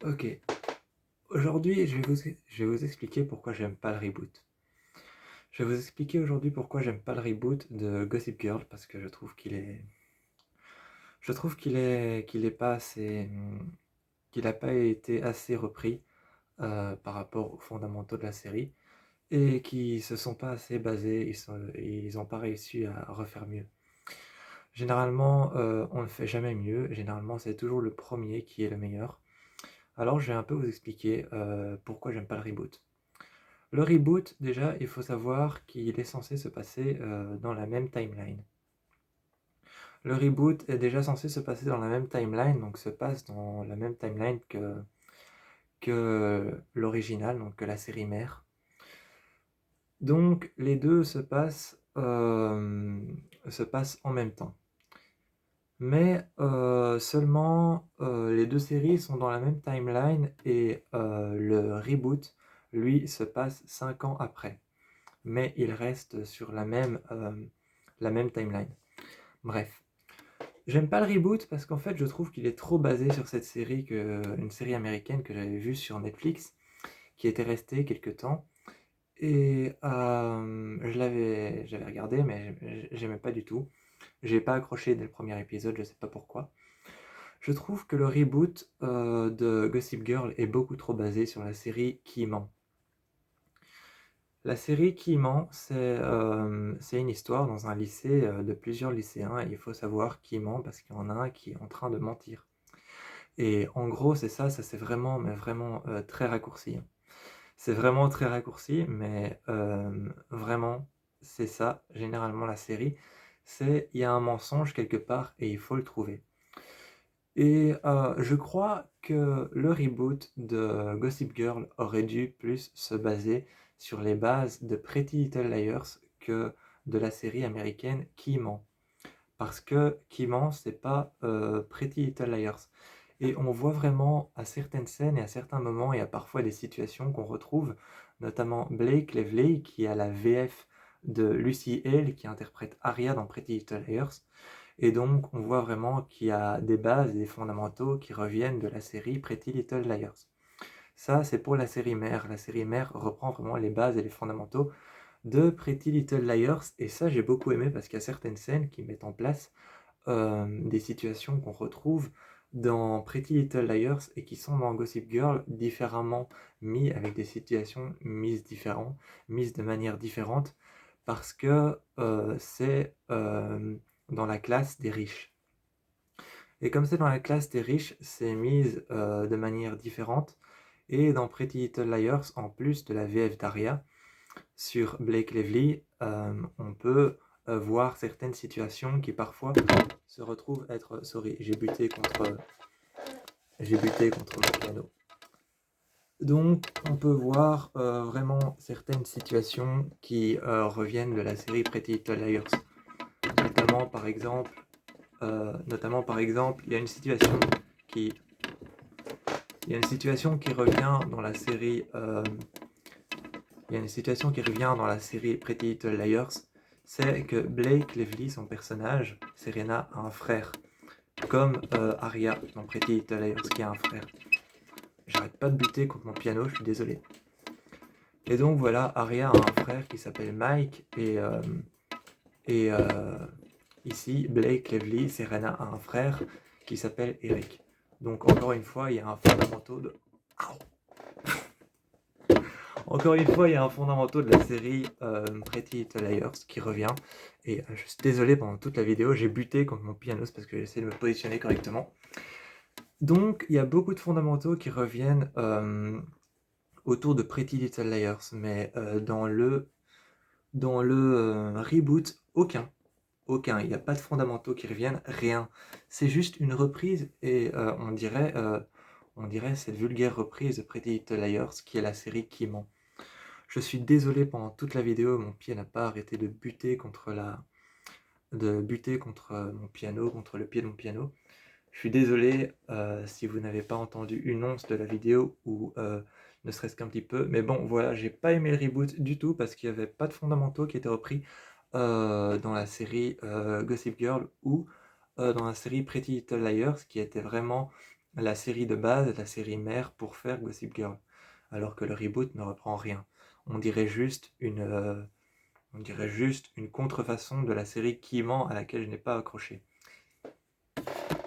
Ok, aujourd'hui je vais vous expliquer pourquoi j'aime pas le reboot. Je vais vous expliquer aujourd'hui pourquoi j'aime pas le reboot de Gossip Girl parce que je trouve qu'il est pas assez, qu'il a pas été assez repris par rapport aux fondamentaux de la série et qui se sont pas assez basés, ils ont pas réussi à refaire mieux. Généralement, on ne fait jamais mieux. Généralement, c'est toujours le premier qui est le meilleur. Alors, je vais un peu vous expliquer pourquoi j'aime pas le reboot. Le reboot, déjà, il faut savoir qu'il est censé se passer dans la même timeline. Le reboot est déjà censé se passer dans la même timeline, donc se passe dans la même timeline que l'original, donc que la série mère. Donc les deux se passent en même temps. Mais seulement les deux séries sont dans la même timeline et le reboot, lui, se passe 5 ans après. Mais il reste sur la même timeline. Bref. J'aime pas le reboot parce qu'en fait je trouve qu'il est trop basé sur cette série, une série américaine que j'avais vue sur Netflix, qui était restée quelque temps. Et j'avais regardé mais j'aimais pas du tout. J'ai pas accroché dès le premier épisode, je sais pas pourquoi. Je trouve que le reboot de Gossip Girl est beaucoup trop basé sur la série Qui ment. La série Qui ment, c'est une histoire dans un lycée de plusieurs lycéens et il faut savoir qui ment parce qu'il y en a un qui est en train de mentir. Et en gros, c'est ça, ça c'est vraiment, mais vraiment très raccourci. C'est vraiment très raccourci, mais vraiment, c'est ça, généralement la série. Il y a un mensonge quelque part et il faut le trouver. Et je crois que le reboot de Gossip Girl aurait dû plus se baser sur les bases de Pretty Little Liars que de la série américaine Qui ment. Parce que Qui ment, c'est pas Pretty Little Liars. Et on voit vraiment à certaines scènes et à certains moments, il y a parfois des situations qu'on retrouve, notamment Blake Lively, qui a la VF de Lucy Hale, qui interprète Arya dans Pretty Little Liars. Et donc, on voit vraiment qu'il y a des bases et des fondamentaux qui reviennent de la série Pretty Little Liars. Ça, c'est pour la série mère. La série mère reprend vraiment les bases et les fondamentaux de Pretty Little Liars. Et ça, j'ai beaucoup aimé parce qu'il y a certaines scènes qui mettent en place des situations qu'on retrouve dans Pretty Little Liars et qui sont dans Gossip Girl différemment mis avec des situations mises de manière différente parce que c'est dans la classe des riches. Et comme c'est dans la classe des riches, c'est mis de manière différente. Et dans Pretty Little Liars, en plus de la VF d'Aria, sur Blake Lively, on peut voir certaines situations qui parfois se retrouvent être... Sorry, j'ai buté contre le piano. Donc, on peut voir vraiment certaines situations qui reviennent de la série Pretty Little Liars. Notamment, par exemple, il y a une situation qui, revient dans la série. Il y a une situation qui revient dans la série Pretty Little Liars, c'est que Blake Lively, son personnage, Serena, a un frère, comme Arya dans Pretty Little Liars qui a un frère. J'arrête pas de buter contre mon piano, je suis désolé. Et donc voilà, Arya a un frère qui s'appelle Mike et ici Blake Lively, Serena a un frère qui s'appelle Eric. Donc encore une fois, il y a un fondamental de... Encore une fois, il y a un fondamental de la série Pretty Little Liars qui revient. Et je suis désolé, pendant toute la vidéo, j'ai buté contre mon piano, c'est parce que j'essaie de me positionner correctement. Donc, il y a beaucoup de fondamentaux qui reviennent autour de Pretty Little Liars, mais dans le reboot, aucun. Aucun. Il n'y a pas de fondamentaux qui reviennent, rien. C'est juste une reprise et on dirait cette vulgaire reprise de Pretty Little Liars qui est la série qui ment. Je suis désolé, pendant toute la vidéo, mon pied n'a pas arrêté de buter contre mon piano, contre le pied de mon piano. Je suis désolé si vous n'avez pas entendu une once de la vidéo ou ne serait-ce qu'un petit peu. Mais bon, voilà, j'ai pas aimé le reboot du tout parce qu'il n'y avait pas de fondamentaux qui étaient repris dans la série Gossip Girl ou dans la série Pretty Little Liars qui était vraiment la série de base, la série mère pour faire Gossip Girl. Alors que le reboot ne reprend rien. On dirait juste une, on dirait juste une contrefaçon de la série qui ment à laquelle je n'ai pas accroché.